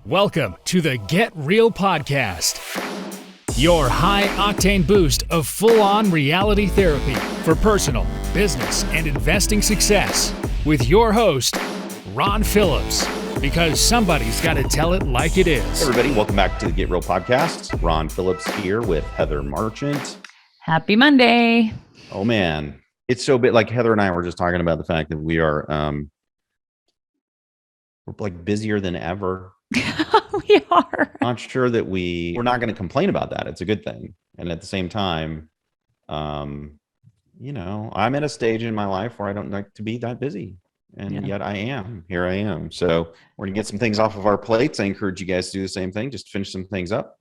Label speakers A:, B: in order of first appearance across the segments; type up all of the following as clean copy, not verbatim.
A: Welcome to the Get Real Podcast, your high-octane boost of full-on reality therapy for personal, business, and investing success with your host, Ron Phillips, because somebody's got to tell it like it is.
B: Hey everybody, welcome back to the Get Real Podcast. Ron Phillips here with Heather Marchant.
C: Happy Monday.
B: Oh man, it's so big. Like Heather and I were just talking about the fact that we're like busier than ever.
C: We are.
B: Not sure that we're not going to complain about that. It's a good thing. And at the same time, I'm at a stage in my life where I don't like to be that busy. And yet I am. Here I am. So we're going to get some things off of our plates. I encourage you guys to do the same thing. Just finish some things up.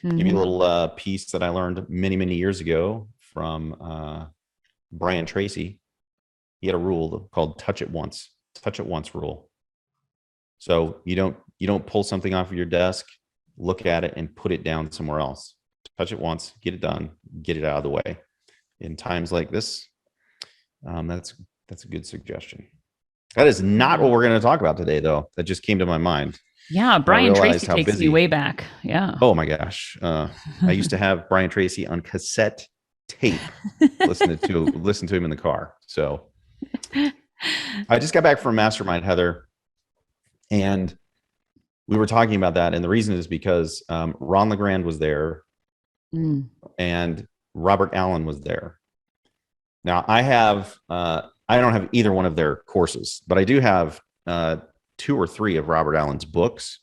B: Give you a little piece that I learned many, many years ago from Brian Tracy. He had a rule called touch it once rule. So you don't pull something off of your desk, look at it and put it down somewhere else. Touch it once, get it done, get it out of the way. In times like this, that's a good suggestion. That is not what we're going to talk about today, though. That just came to my mind.
C: Yeah, Brian Tracy takes you way back. Yeah.
B: Oh my gosh. I used to have Brian Tracy on cassette tape. listen to him in the car. So I just got back from Mastermind, Heather, and we were talking about that. And the reason is because Ron LeGrand was there and Robert Allen was there. Now I don't have either one of their courses, but I do have 2 or 3 of Robert Allen's books.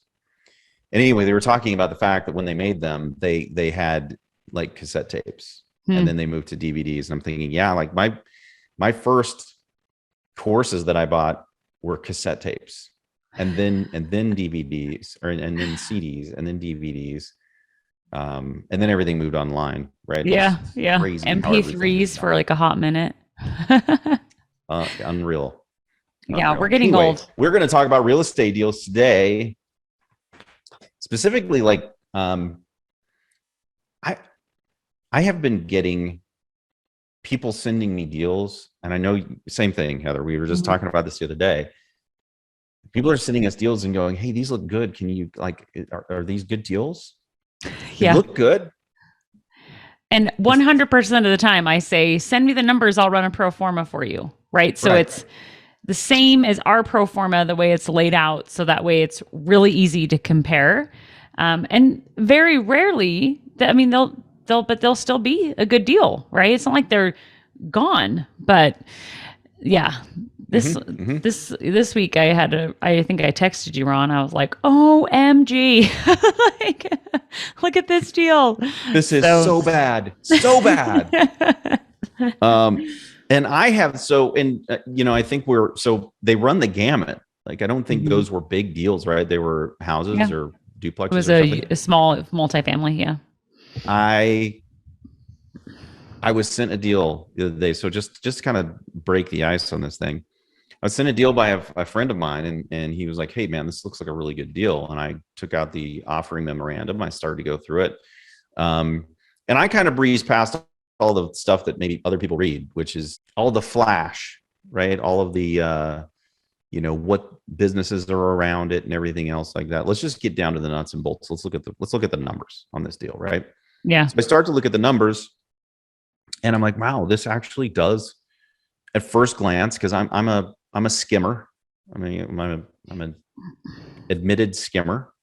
B: And anyway, they were talking about the fact that when they made them, they had like cassette tapes and then they moved to DVDs. And I'm thinking, yeah, like my first courses that I bought were cassette tapes and then DVDs and then CDs and then DVDs. And then everything moved online, right?
C: Yeah. MP3s for like a hot minute.
B: Unreal.
C: Yeah, we're getting old.
B: We're going to talk about real estate deals today. Specifically, like I have been getting people sending me deals, and I know same thing, Heather. We were just talking about this the other day. People are sending us deals and going, "Hey, these look good. Can you are these good deals? They look good."
C: And 100% of the time I say, send me the numbers, I'll run a pro forma for you. Right. So it's the same as our pro forma, the way it's laid out. So that way it's really easy to compare. And very rarely, they'll still be a good deal. Right. It's not like they're gone, but yeah. This week I think I texted you, Ron. I was like, OMG, like, look at this deal.
B: This is so bad. So bad. And I have, I think they run the gamut. Like, I don't think those were big deals, right? They were houses or duplexes.
C: It was a small multifamily. Yeah.
B: I was sent a deal the other day. So just to kind of break the ice on this thing, I was sent a deal by a friend of mine, and he was like, "Hey man, this looks like a really good deal." And I took out the offering memorandum. I started to go through it. And I kind of breezed past all the stuff that maybe other people read, which is all the flash, right? All of the, what businesses are around it and everything else like that. Let's just get down to the nuts and bolts. Let's look at the numbers on this deal, right?
C: Yeah. So
B: I start to look at the numbers, and I'm like, wow, this actually does, at first glance, because I'm a skimmer. I mean, I'm an admitted skimmer.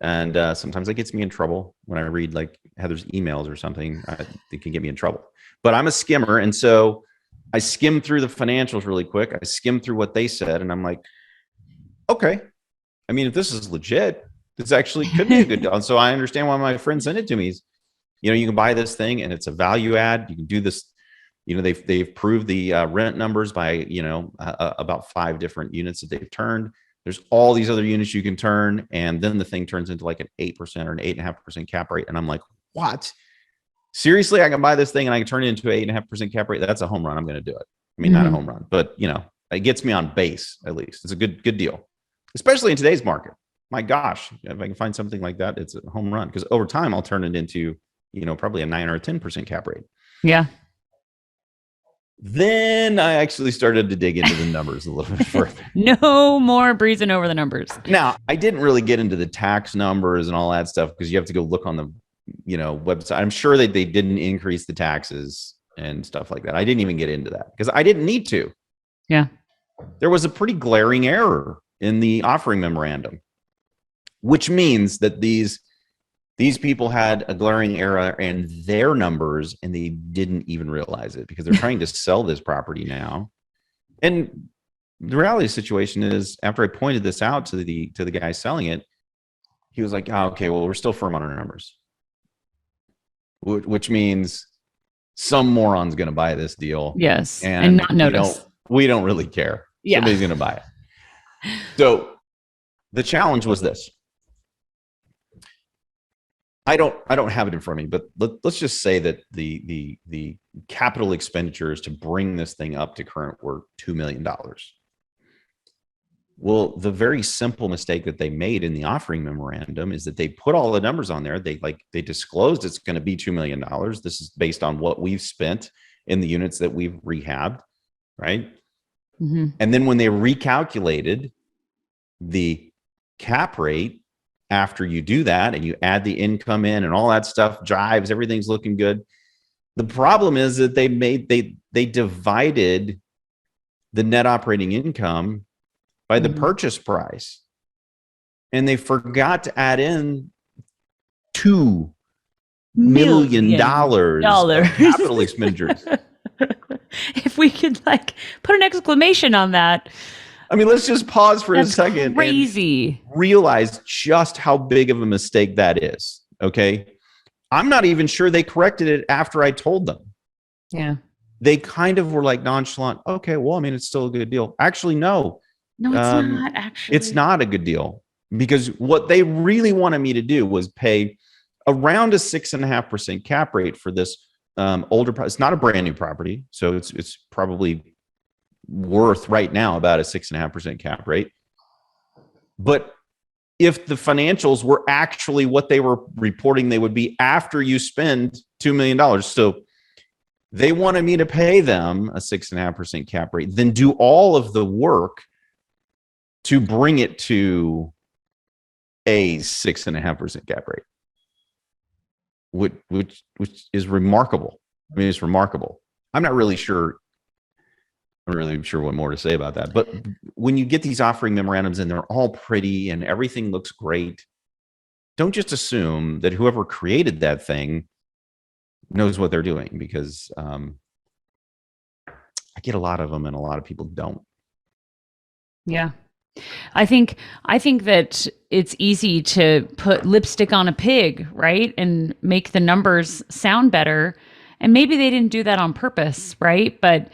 B: And sometimes that gets me in trouble when I read like Heather's emails or something. It can get me in trouble. But I'm a skimmer. And so I skim through the financials really quick. I skim through what they said. And I'm like, okay. I mean, if this is legit, this actually could be a good deal. And so I understand why my friend sent it to me. You can buy this thing and it's a value add. You can do this. They've proved the rent numbers by, about 5 different units that they've turned. There's all these other units you can turn, and then the thing turns into like an 8% or an 8.5% cap rate. And I'm like, what? Seriously, I can buy this thing and I can turn it into an 8.5% cap rate? That's a home run. I'm going to do it. I mean, not a home run, but it gets me on base at least. It's a good deal, especially in today's market. My gosh, if I can find something like that, it's a home run, because over time I'll turn it into, probably a 9 or a 10% cap rate.
C: Yeah.
B: Then I actually started to dig into the numbers a little bit further.
C: No more breezing over the numbers.
B: Now, I didn't really get into the tax numbers and all that stuff because you have to go look on the, website. I'm sure that they didn't increase the taxes and stuff like that. I didn't even get into that because I didn't need to.
C: Yeah.
B: There was a pretty glaring error in the offering memorandum, which means that these people had a glaring error in their numbers and they didn't even realize it because they're trying to sell this property now. And the reality of the situation is, after I pointed this out to the guy selling it, he was like, "Oh, okay, well, we're still firm on our numbers," which means some moron's going to buy this deal.
C: Yes, and not notice.
B: We don't really care. Yeah. Somebody's going to buy it. So the challenge was this. I don't have it in front of me, but let's just say that the capital expenditures to bring this thing up to current were $2 million. Well, the very simple mistake that they made in the offering memorandum is that they put all the numbers on there. They disclosed it's going to be $2 million. This is based on what we've spent in the units that we've rehabbed, right? Mm-hmm. And then when they recalculated the cap rate after you do that and you add the income in and all that stuff jives, everything's looking good. The problem is that they divided the net operating income by the purchase price, and they forgot to add in $2 million of capital expenditures.
C: If we could put an exclamation on that.
B: I mean, let's just pause for a second.
C: Crazy.
B: And realize just how big of a mistake that is. Okay. I'm not even sure they corrected it after I told them.
C: Yeah.
B: They kind of were like nonchalant. Okay, well, I mean, it's still a good deal. Actually, no.
C: No, it's not actually.
B: It's not a good deal, because what they really wanted me to do was pay around a 6.5% cap rate for this older. It's not a brand new property, so it's probably worth right now about a 6.5% cap rate. But if the financials were actually what they were reporting they would be after you spend $2 million, so they wanted me to pay them a 6.5% cap rate, then do all of the work to bring it to a 6.5% cap rate, which is remarkable. I mean, it's remarkable. I'm not really sure what more to say about that. But when you get these offering memorandums and they're all pretty and everything looks great, don't just assume that whoever created that thing knows what they're doing, because I get a lot of them and a lot of people don't.
C: Yeah. I think that it's easy to put lipstick on a pig, right? And make the numbers sound better. And maybe they didn't do that on purpose, right? But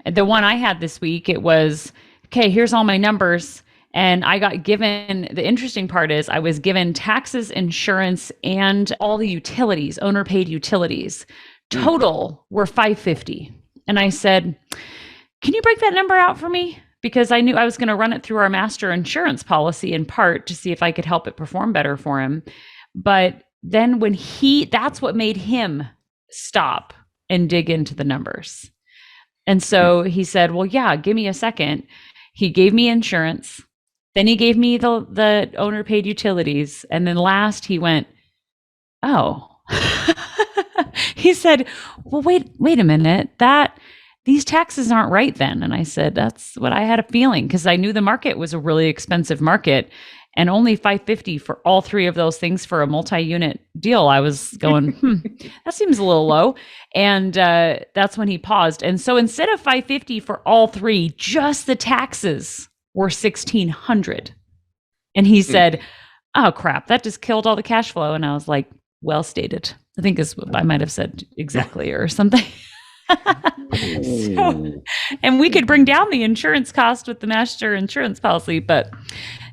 C: the one I had this week, it was, okay, here's all my numbers. And I got given, the interesting part is I was given taxes, insurance, and all the utilities, owner paid utilities. Total were $550. And I said, can you break that number out for me? Because I knew I was going to run it through our master insurance policy in part to see if I could help it perform better for him. But then that's what made him stop and dig into the numbers. And so he said, well, yeah, give me a second. He gave me insurance. Then he gave me the owner paid utilities. And then last he went, oh, he said, well, wait a minute, these taxes aren't right then. And I said, that's what I had a feeling, because I knew the market was a really expensive market, and only $550 for all three of those things for a multi-unit deal. I was going, that seems a little low. And that's when he paused. And so instead of $550 for all three, just the taxes were $1,600. And he said, oh crap, that just killed all the cash flow. And I was like, well stated. I think is what I might have said exactly or something. And we could bring down the insurance cost with the master insurance policy, but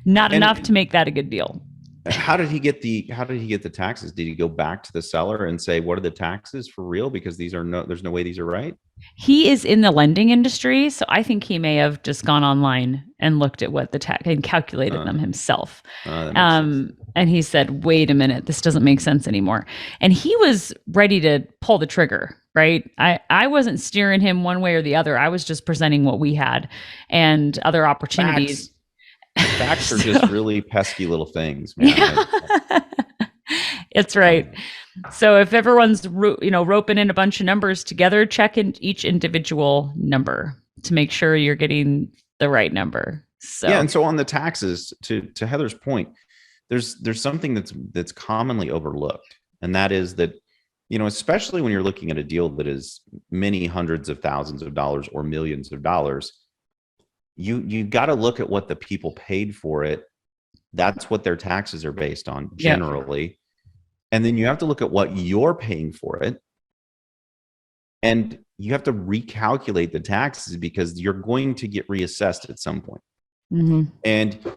C: not enough to make that a good deal.
B: How did he get the taxes? Did he go back to the seller and say, what are the taxes for real? Because there's no way these are right.
C: He is in the lending industry, so I think he may have just gone online and looked at what the tax and calculated them himself. And he said, wait a minute, this doesn't make sense anymore. And he was ready to pull the trigger right? I wasn't steering him one way or the other. I was just presenting what we had and other opportunities.
B: Facts are just really pesky little things, man.
C: Yeah. It's right. So if everyone's roping in a bunch of numbers together, check in each individual number to make sure you're getting the right number. So
B: yeah, and so on the taxes, to Heather's point, there's something that's commonly overlooked, and that is that, especially when you're looking at a deal that is many hundreds of thousands of dollars or millions of dollars, you got to look at what the people paid for it. That's what their taxes are based on generally. Yep. And then you have to look at what you're paying for it. And you have to recalculate the taxes because you're going to get reassessed at some point. Mm-hmm. And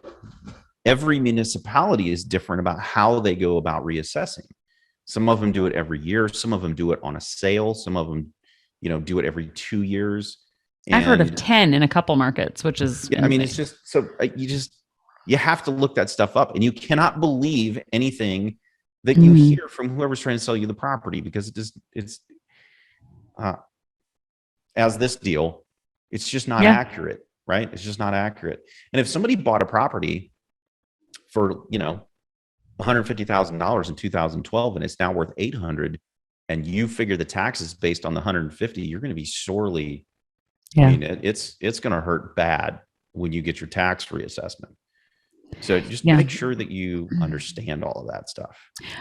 B: every municipality is different about how they go about reassessing. Some of them do it every year. Some of them do it on a sale. Some of them, do it every 2 years. And
C: I've heard of 10 in a couple markets, which is
B: insane. I mean, it's just so you have to look that stuff up, and you cannot believe anything that you hear from whoever's trying to sell you the property, because it's as this deal, it's just not accurate, right? It's just not accurate. And if somebody bought a property for, $150,000 in 2012 and it's now worth 800, and you figure the taxes based on the 150, you're going to be sorely, I mean, it's going to hurt bad when you get your tax reassessment. So just make sure that you understand all of that stuff.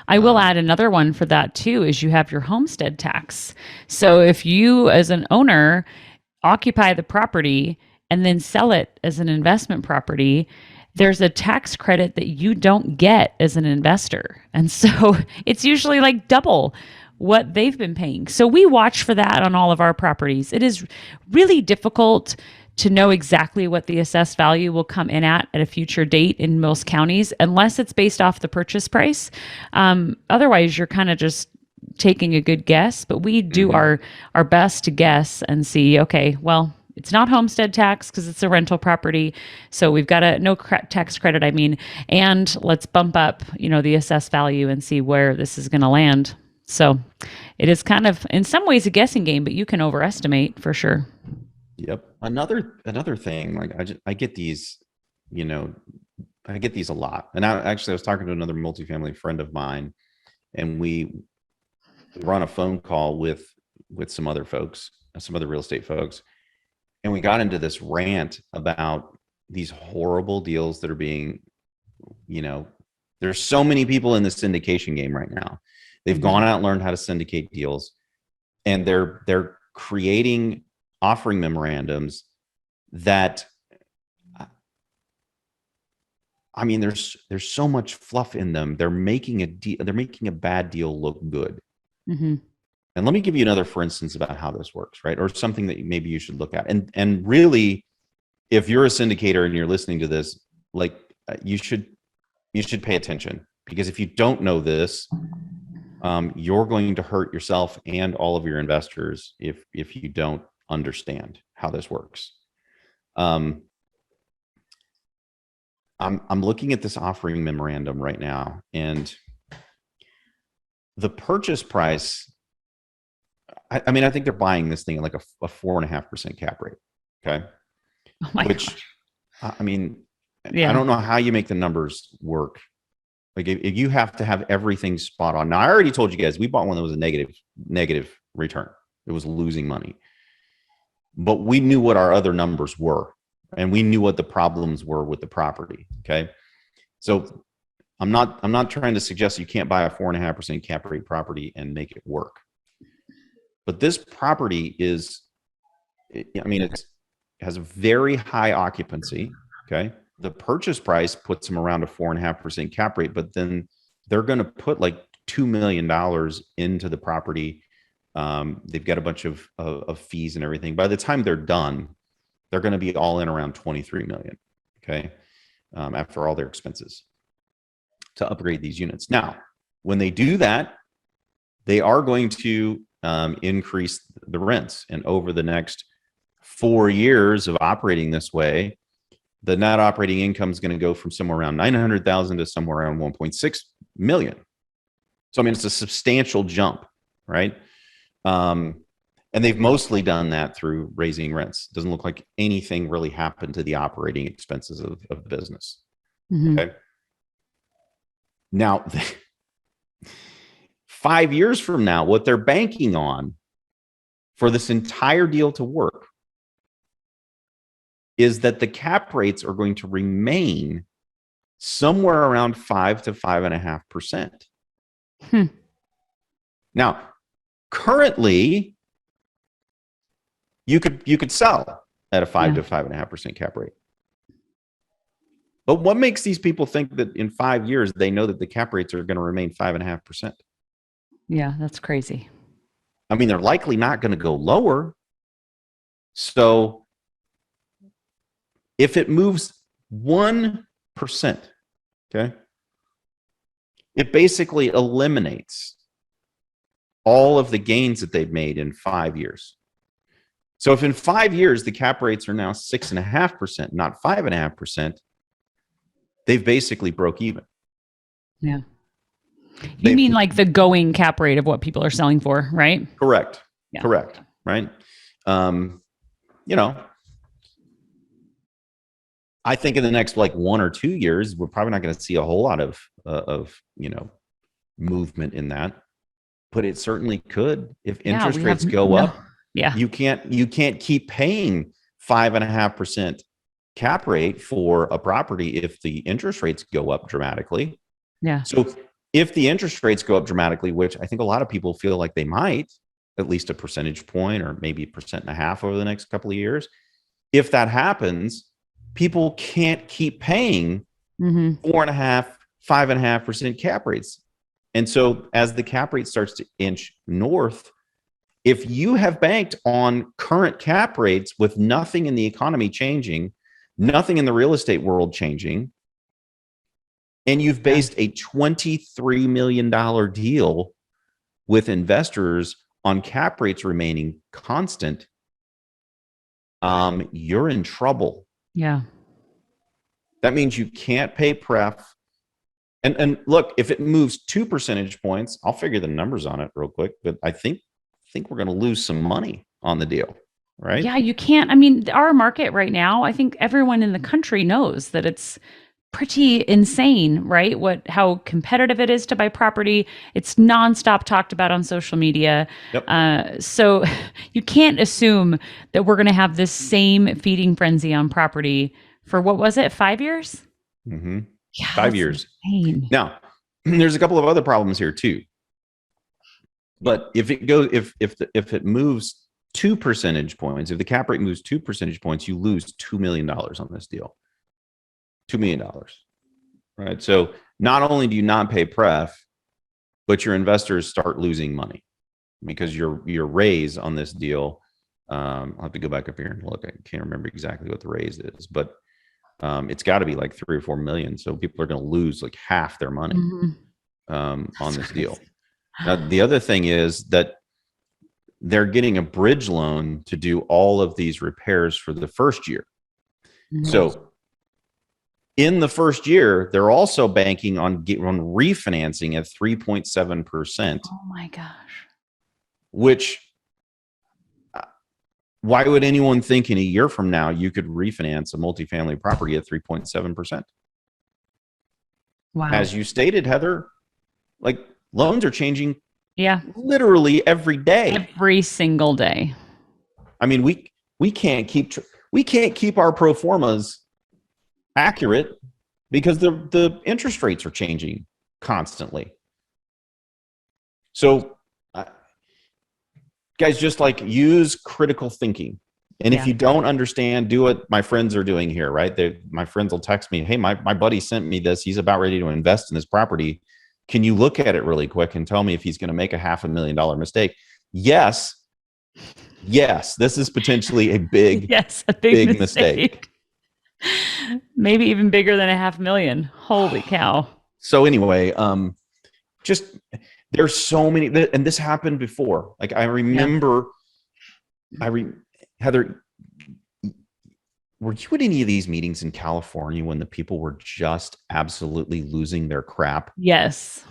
C: I will add another one for that too, is you have your homestead tax. So if you as an owner occupy the property and then sell it as an investment property, there's a tax credit that you don't get as an investor. And so it's usually like double what they've been paying. So we watch for that on all of our properties. It is really difficult to know exactly what the assessed value will come in at a future date in most counties, unless it's based off the purchase price. Otherwise, you're kind of just taking a good guess, but we do our best to guess and see, okay, well, it's not homestead tax because it's a rental property. So we've got no tax credit, and let's bump up, the assessed value and see where this is going to land. So it is kind of, in some ways, a guessing game, but you can overestimate for sure.
B: Yep. Another thing, like I get these, I get these a lot. And I was talking to another multifamily friend of mine, and we were on a phone call with some other folks, some other real estate folks. And we got into this rant about these horrible deals that are being, there's so many people in the syndication game right now. They've gone out and learned how to syndicate deals, and they're creating offering memorandums that, there's so much fluff in them. They're making a bad deal look good. Mm-hmm. And let me give you another, for instance, about how this works, right? Or something that maybe you should look at. And really, if you're a syndicator and you're listening to this, like you should pay attention, because if you don't know this, you're going to hurt yourself and all of your investors if you don't understand how this works. I'm looking at this offering memorandum right now, and the purchase price, I think they're buying this thing at like a 4.5% cap rate. Okay.
C: Oh my gosh.
B: I don't know how you make the numbers work. Like if you have to have everything spot on. Now, I already told you guys, we bought one that was a negative return. It was losing money. But we knew what our other numbers were, and we knew what the problems were with the property. Okay. So I'm not trying to suggest you can't buy a 4.5% cap rate property and make it work. But this property it has a very high occupancy. Okay. The purchase price puts them around a 4.5% cap rate, but then they're going to put like $2 million into the property. They've got a bunch of fees and everything. By the time they're done, they're going to be all in around 23 million. Okay. After all their expenses to upgrade these units. Now, when they do that, they are going to increase the rents. And over the next 4 years of operating this way, the net operating income is going to go from somewhere around 900,000 to somewhere around 1.6 million. So, it's a substantial jump, right? And they've mostly done that through raising rents. Doesn't look like anything really happened to the operating expenses of the business.
C: Mm-hmm.
B: Okay. Now, 5 years from now, what they're banking on for this entire deal to work is that the cap rates are going to remain somewhere around 5 to 5.5%. Now, currently, you could sell at a 5 to 5.5% cap rate. But what makes these people think that in 5 years they know that the cap rates are going to remain 5.5%?
C: Yeah, that's crazy.
B: I mean, they're likely not going to go lower. So if it moves 1%, okay, it basically eliminates all of the gains that they've made in 5 years. So if in 5 years the cap rates are now 6.5%, not 5.5%, they've basically broke even.
C: Yeah. You mean like the going cap rate of what people are selling for, right?
B: Correct.
C: Yeah.
B: Correct. Right. You know, I think in the next like 1 or 2 years, we're probably not going to see a whole lot of movement in that, but it certainly could if interest rates go up.
C: Yeah.
B: You can't keep paying 5.5% cap rate for a property if the interest rates go up dramatically.
C: Yeah.
B: So if the interest rates go up dramatically, which I think a lot of people feel like they might, at least a percentage point or maybe 1.5% over the next couple of years, if that happens, people can't keep paying 4.5%, 5.5% cap rates. And so as the cap rate starts to inch north, if you have banked on current cap rates with nothing in the economy changing, nothing in the real estate world changing, and you've based a $23 million deal with investors on cap rates remaining constant, you're in trouble.
C: Yeah.
B: That means you can't pay pref. And look, if it moves 2 percentage points, I'll figure the numbers on it real quick, but I think we're going to lose some money on the deal, right?
C: Yeah, you can't. I mean, our market right now, I think everyone in the country knows that it's pretty insane, right? How competitive it is to buy property. It's nonstop talked about on social media.
B: Yep.
C: So you can't assume that we're going to have this same feeding frenzy on property for what was it, 5 years?
B: Mm-hmm.
C: Yeah,
B: 5 years.
C: insane.
B: Now, there's a couple of other problems here too. But if it moves 2 percentage points, if the cap rate moves 2 percentage points, you lose $2 million on this deal. $2 million, right? So not only do you not pay pref, but your investors start losing money because your raise on this deal. I'll have to go back up here and look. I can't remember exactly what the raise is, but it's got to be like 3 or 4 million. So people are going to lose like half their money on this deal. Now, the other thing is that they're getting a bridge loan to do all of these repairs for the first year. So in the first year, they're also banking on refinancing at 3.7%.
C: Oh my gosh.
B: Which, why would anyone think in a year from now you could refinance a multifamily property at 3.7%?
C: Wow.
B: As you stated, Heather, like loans are changing literally every day.
C: Every single day.
B: I mean, we can't keep our pro formas accurate because the interest rates are changing constantly. So guys, just like use critical thinking. And if you don't understand, do what my friends are doing here, right? My friends will text me, hey, my buddy sent me this. He's about ready to invest in this property. Can you look at it really quick and tell me if he's going to make a $500,000 mistake? Yes, this is potentially a big mistake.
C: Maybe even bigger than $500,000. Holy cow.
B: So anyway, just there's so many, and this happened before. Like I remember, Heather, were you at any of these meetings in California when the people were just absolutely losing their crap?
C: Yes.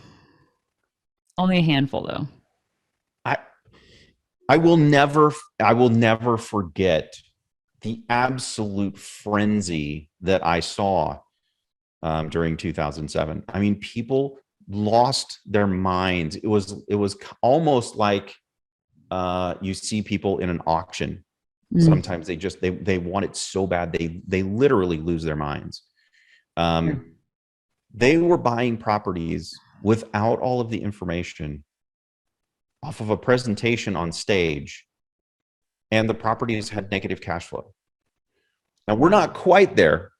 C: Only a handful though.
B: I will never forget the absolute frenzy that I saw during 2007. I mean, people lost their minds. It was almost like you see people in an auction. Sometimes they want it so bad they literally lose their minds. They were buying properties without all of the information off of a presentation on stage, and the properties had negative cash flow. Now, we're not quite there,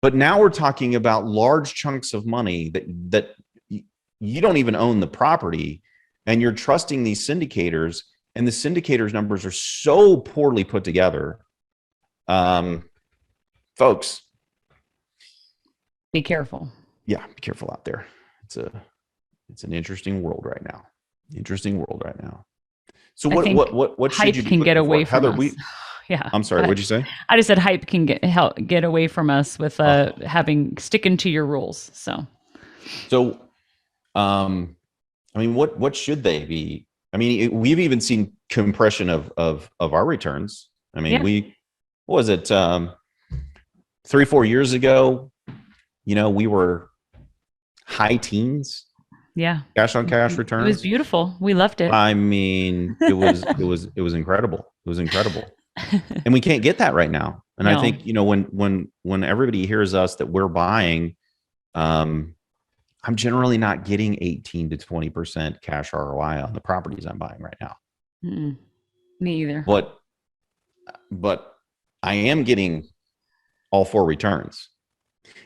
B: but now we're talking about large chunks of money that you don't even own the property, and you're trusting these syndicators, and the syndicators' numbers are so poorly put together. Folks,
C: be careful.
B: Yeah, be careful out there. It's an interesting world right now. So what
C: hype
B: should you
C: can get away from
B: Heather,
C: us? Yeah.
B: I'm sorry. What'd you say?
C: I just said hype can get away from us with sticking to your rules. So,
B: I mean, what should they be? I mean, we've even seen compression of our returns. I mean, what was it 3-4 years ago? We were high teens.
C: Yeah.
B: Cash on cash returns.
C: It was beautiful. We loved it.
B: I mean, it was incredible. It was incredible. And we can't get that right now. And no. I think, when everybody hears us that we're buying, I'm generally not getting 18 to 20% cash ROI on the properties I'm buying right now.
C: Mm-mm. Me either.
B: But I am getting all 4 returns.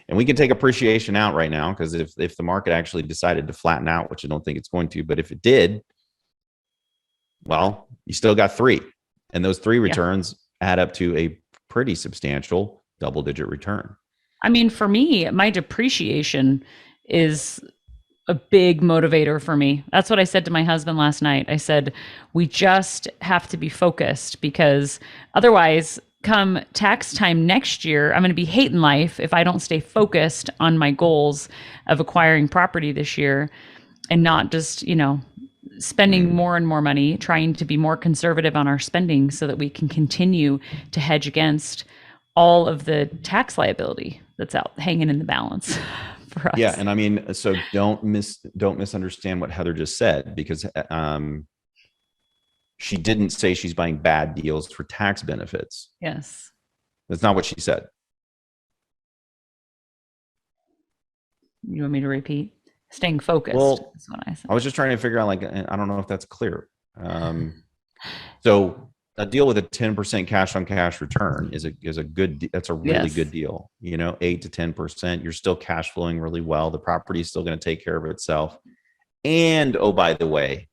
B: And we can take appreciation out right now, because if the market actually decided to flatten out, which I don't think it's going to, but if it did, well, you still got 3. And those 3 returns add up to a pretty substantial double-digit return.
C: I mean, for me, my depreciation is a big motivator for me. That's what I said to my husband last night. I said, we just have to be focused, because otherwise, come tax time next year, I'm going to be hating life if I don't stay focused on my goals of acquiring property this year, and not just, spending more and more money, trying to be more conservative on our spending so that we can continue to hedge against all of the tax liability that's out hanging in the balance for us.
B: Yeah. And I mean, so don't misunderstand what Heather just said, because she didn't say she's buying bad deals for tax benefits.
C: Yes.
B: That's not what she said.
C: You want me to repeat? Staying focused.
B: Well,
C: is what I said.
B: I was just trying to figure out, I don't know if that's clear. So a deal with a 10% cash on cash return is a good, that's a really good deal. 8 to 10%, you're still cash flowing really well. The property is still going to take care of itself. And, oh, by the way,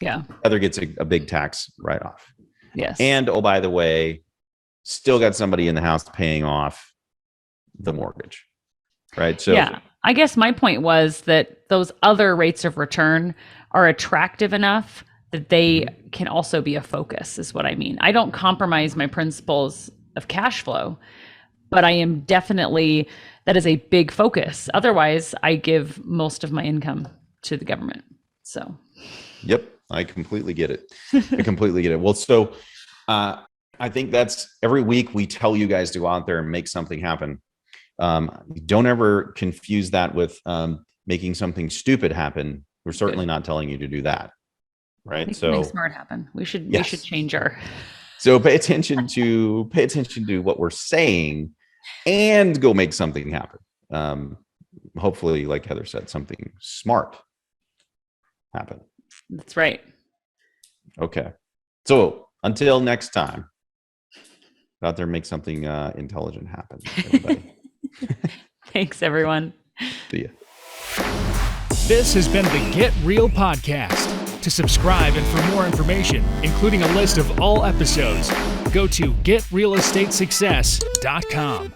B: Heather gets a big tax write-off.
C: Yes.
B: And, oh, by the way, still got somebody in the house paying off the mortgage. Right. So
C: I guess my point was that those other rates of return are attractive enough that they can also be a focus, is what I mean. I don't compromise my principles of cash flow, but I am definitely, that is a big focus. Otherwise, I give most of my income to the government. So.
B: Yep. I completely get it. Well, so I think that's every week we tell you guys to go out there and make something happen. Don't ever confuse that with making something stupid happen. We're certainly not telling you to do that. Right.
C: Make smart happen. We should change our.
B: So pay attention to what we're saying and go make something happen. Hopefully, like Heather said, something smart happen.
C: That's right.
B: Okay. So until next time, go out there and make something intelligent happen, everybody.
C: Thanks, everyone.
B: See ya.
A: This has been the Get Real Podcast. To subscribe and for more information, including a list of all episodes, go to getrealestatesuccess.com.